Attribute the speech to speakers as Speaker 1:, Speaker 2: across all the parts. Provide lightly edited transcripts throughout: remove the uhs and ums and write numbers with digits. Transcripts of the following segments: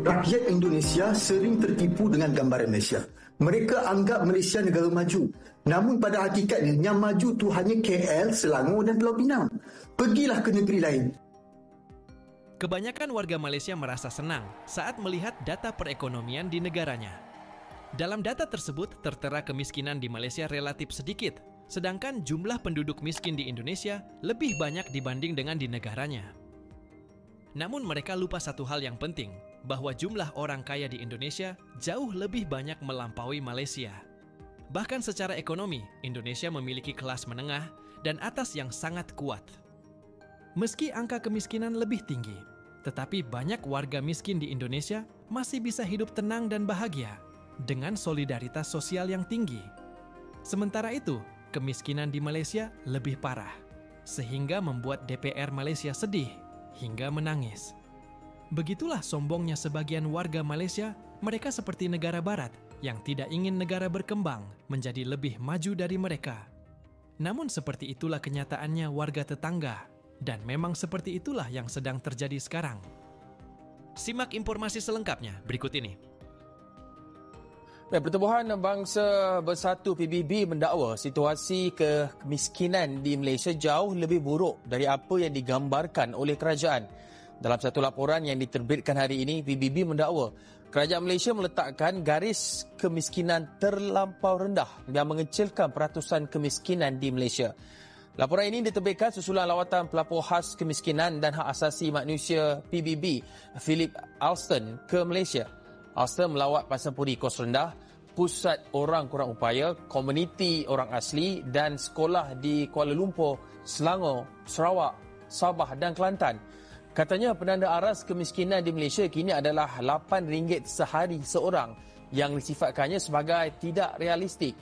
Speaker 1: Rakyat Indonesia sering tertipu dengan gambaran Malaysia. Mereka anggap Malaysia negara maju. Namun pada hakikatnya, yang maju tu hanya KL, Selangor dan Pulau Pinang. Pergilah ke negeri lain.
Speaker 2: Kebanyakan warga Malaysia merasa senang saat melihat data perekonomian di negaranya. Dalam data tersebut tertera kemiskinan di Malaysia relatif sedikit, sedangkan jumlah penduduk miskin di Indonesia lebih banyak dibanding dengan di negaranya. Namun mereka lupa satu hal yang penting, bahwa jumlah orang kaya di Indonesia jauh lebih banyak melampaui Malaysia. Bahkan secara ekonomi, Indonesia memiliki kelas menengah dan atas yang sangat kuat. Meski angka kemiskinan lebih tinggi, tetapi banyak warga miskin di Indonesia masih bisa hidup tenang dan bahagia dengan solidaritas sosial yang tinggi. Sementara itu, kemiskinan di Malaysia lebih parah, sehingga membuat DPR Malaysia sedih hingga menangis. Begitulah sombongnya sebagian warga Malaysia, mereka seperti negara barat yang tidak ingin negara berkembang menjadi lebih maju dari mereka. Namun seperti itulah kenyataannya warga tetangga, dan memang seperti itulah yang sedang terjadi sekarang. Simak informasi selengkapnya berikut ini.
Speaker 3: Pertubuhan Bangsa Bersatu PBB mendakwa situasi kemiskinan di Malaysia jauh lebih buruk dari apa yang digambarkan oleh kerajaan. Dalam satu laporan yang diterbitkan hari ini, PBB mendakwa kerajaan Malaysia meletakkan garis kemiskinan terlampau rendah yang mengecilkan peratusan kemiskinan di Malaysia. Laporan ini diterbitkan susulan lawatan pelapor khas kemiskinan dan hak asasi manusia PBB, Philip Alston ke Malaysia. Alston melawat Pasampuri Kos Rendah, pusat orang kurang upaya, komuniti orang asli dan sekolah di Kuala Lumpur, Selangor, Sarawak, Sabah dan Kelantan. Katanya penanda aras kemiskinan di Malaysia kini adalah RM8 sehari seorang yang disifatkannya sebagai tidak realistik.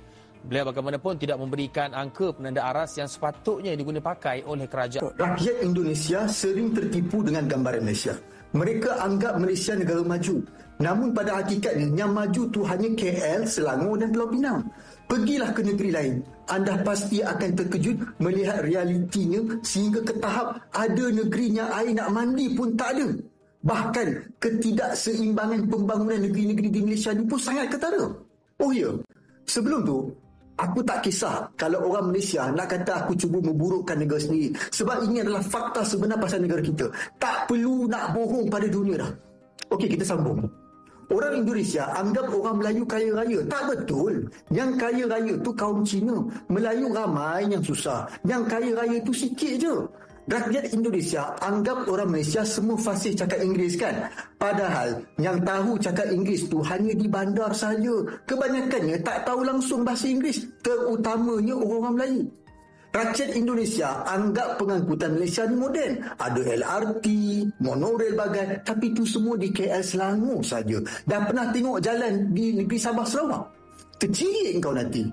Speaker 3: Beliau bagaimanapun tidak memberikan angka penanda aras yang sepatutnya diguna pakai oleh kerajaan.
Speaker 1: Rakyat Indonesia sering tertipu dengan gambaran Malaysia. Mereka anggap Malaysia negara maju. Namun pada hakikatnya, yang maju tu hanya KL, Selangor dan Pulau Pinang. Pergilah ke negeri lain. Anda pasti akan terkejut melihat realitinya sehingga ke tahap ada negerinya air nak mandi pun tak ada. Bahkan ketidakseimbangan pembangunan negeri-negeri di Malaysia ni pun sangat ketara. Oh ya, sebelum tu, aku tak kisah kalau orang Malaysia nak kata aku cuba memburukkan negara sendiri. Sebab ini adalah fakta sebenar pasal negara kita. Tak perlu nak bohong pada dunia dah. Okey, kita sambung. Orang Indonesia anggap orang Melayu kaya raya. Tak betul. Yang kaya raya tu kaum Cina. Melayu ramai yang susah. Yang kaya raya tu sikit je. Rakyat Indonesia anggap orang Malaysia semua fasih cakap Inggeris kan? Padahal yang tahu cakap Inggeris tu hanya di bandar saja. Kebanyakannya tak tahu langsung bahasa Inggeris. Terutamanya orang Melayu. Rakyat Indonesia anggap pengangkutan Malaysia ni moden. Ada LRT, monorail bagai, tapi itu semua di KL Selangor saja. Dah pernah tengok jalan di negeri Sabah Sarawak? Kecil kau nanti.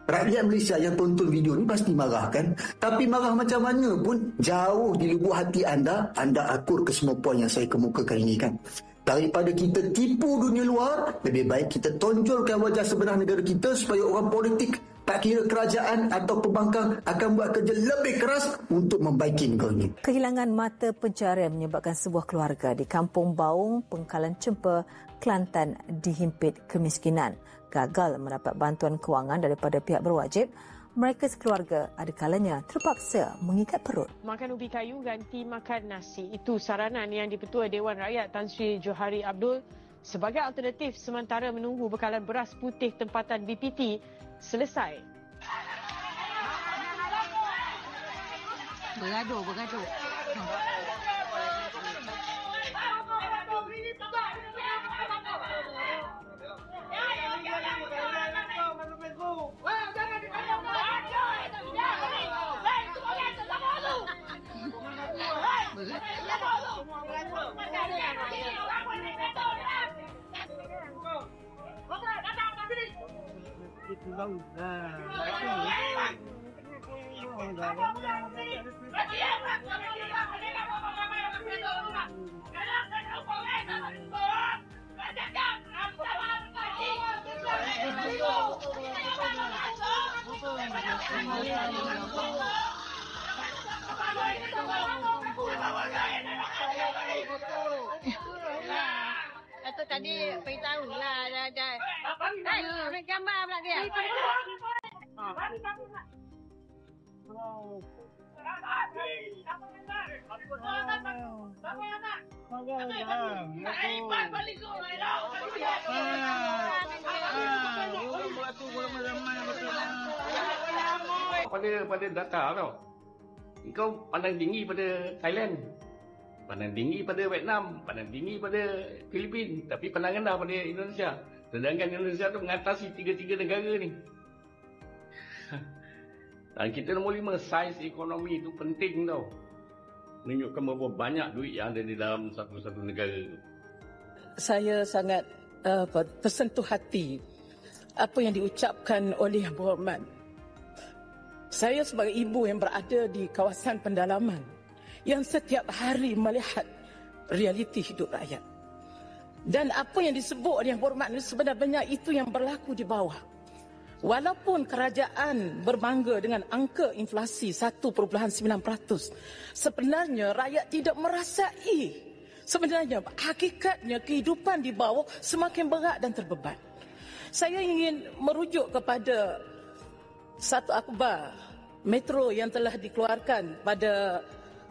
Speaker 1: Rakyat Malaysia yang tonton video ni pasti marah kan? Tapi marah macam mana pun, jauh di lubuk hati anda akur ke semua poin yang saya kemukakan ini kan? Daripada kita tipu dunia luar, lebih baik kita tonjolkan wajah sebenar negara kita supaya orang politik, tak kira kerajaan atau pembangkang, akan buat kerja lebih keras untuk membaiki negara ini.
Speaker 4: Kehilangan mata pencarian menyebabkan sebuah keluarga di Kampung Baung, Pengkalan Cempa, Kelantan dihimpit kemiskinan. Gagal mendapat bantuan kewangan daripada pihak berwajib, mereka sekeluarga ada kalanya terpaksa mengikat perut.
Speaker 5: Makan ubi kayu ganti makan nasi. Itu saranan yang di-Ketua Dewan Rakyat Tan Sri Johari Abdul sebagai alternatif sementara menunggu bekalan beras putih tempatan BPT selesai.
Speaker 6: Bergaduh. Datuk tadi beritahu lah. Ambil gambar pula dia.
Speaker 7: Pada data tau. Kau pandang tinggi pada Thailand, pandang tinggi pada Vietnam, pandang tinggi pada Filipina, tapi pandang rendah pada Indonesia. Sedangkan Indonesia tu mengatasi tiga-tiga negara ni. Dan kita nombor 5, saiz ekonomi itu penting tau. Menunjukkan berapa banyak duit yang ada di dalam satu-satu negara.
Speaker 8: Saya sangat tersentuh hati apa yang diucapkan oleh Yang Berhormat. Saya sebagai ibu yang berada di kawasan pendalaman yang setiap hari melihat realiti hidup rakyat. Dan apa yang disebut oleh Yang Berhormat sebenarnya itu yang berlaku di bawah. Walaupun kerajaan berbangga dengan angka inflasi 1.9%, sebenarnya rakyat tidak merasai. Sebenarnya hakikatnya kehidupan di bawah semakin berat dan terbeban. Saya ingin merujuk kepada satu akhbar Metro yang telah dikeluarkan pada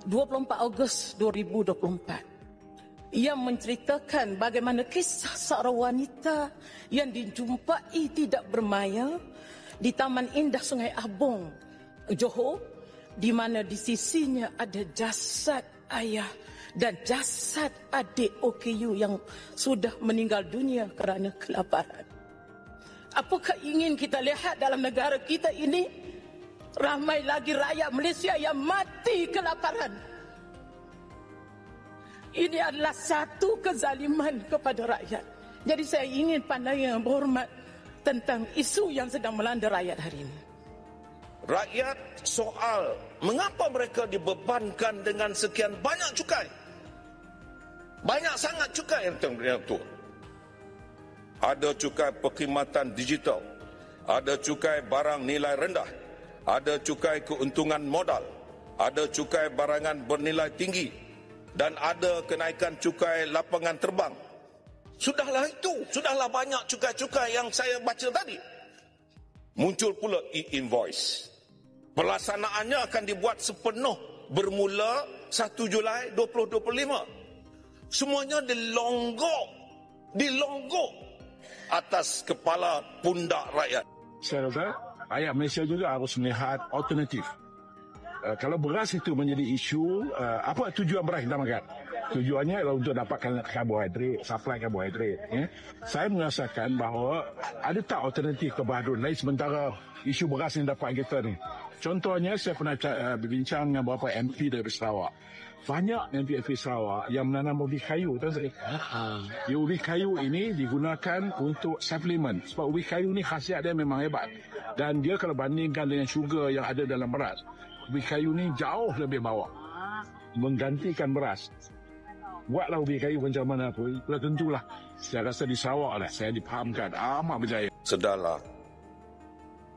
Speaker 8: 24 Ogos 2024 yang menceritakan bagaimana kisah seorang wanita yang dijumpai tidak bermaya di Taman Indah Sungai Abong, Johor, di mana di sisinya ada jasad ayah dan jasad adik OKU yang sudah meninggal dunia kerana kelaparan. Apakah ingin kita lihat dalam negara kita ini ramai lagi rakyat Malaysia yang mati kelaparan? Ini adalah satu kezaliman kepada rakyat. Jadi saya ingin pandangan Yang Berhormat tentang isu yang sedang melanda rakyat hari ini.
Speaker 9: Rakyat soal mengapa mereka dibebankan dengan sekian banyak cukai. Banyak sangat cukai yang tu. Ada cukai perkhidmatan digital, ada cukai barang nilai rendah, ada cukai keuntungan modal, ada cukai barangan bernilai tinggi, dan ada kenaikan cukai lapangan terbang. Sudahlah itu, sudahlah banyak cukai-cukai yang saya baca tadi. Muncul pula e-invoice. Pelaksanaannya akan dibuat sepenuh bermula 1 Julai 2025. Semuanya dilonggok atas kepala pundak rakyat.
Speaker 10: Saya rasa rakyat Malaysia juga harus melihat alternatif. Kalau beras itu menjadi isu, apa tujuan beras kita makan? Tujuannya adalah untuk dapatkan karbohidrat, supply karbohidrat. Ya. Saya merasakan bahawa ada tak alternatif kebahagiaan lain sementara isu beras yang dapat kita ni. Contohnya saya pernah berbincang dengan beberapa MP dari Sarawak. Banyak MP Sarawak yang menanam ubi kayu. Ubi kayu ini digunakan untuk supplement. Sebab ubi kayu ni khasiat dia memang hebat. Dan dia kalau bandingkan dengan syugar yang ada dalam beras, ubi kayu ni jauh lebih bawah. Menggantikan beras. Buatlah ubi kayu macam mana pun. Tentulah. Saya rasa di Sarawak lah. Saya dipahamkan. Amat berjaya.
Speaker 9: Sedarlah.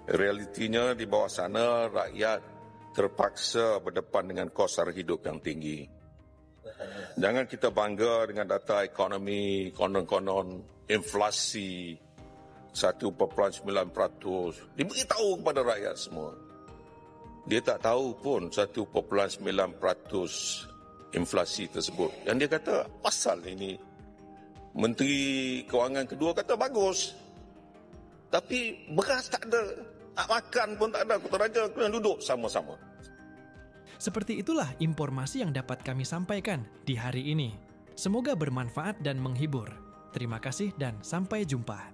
Speaker 9: Realitinya di bawah sana rakyat terpaksa berdepan dengan kos sara hidup yang tinggi. Jangan kita bangga dengan data ekonomi, konon-konon inflasi 1.9%. Diberitahu kepada rakyat semua. Dia tak tahu pun 1.9% inflasi tersebut. Yang dia kata, pasal ini. Menteri Kewangan kedua kata bagus. Tapi beras tak ada. Nak makan pun tak ada. Kutaraja kena duduk sama-sama.
Speaker 2: Seperti itulah informasi yang dapat kami sampaikan di hari ini. Semoga bermanfaat dan menghibur. Terima kasih dan sampai jumpa.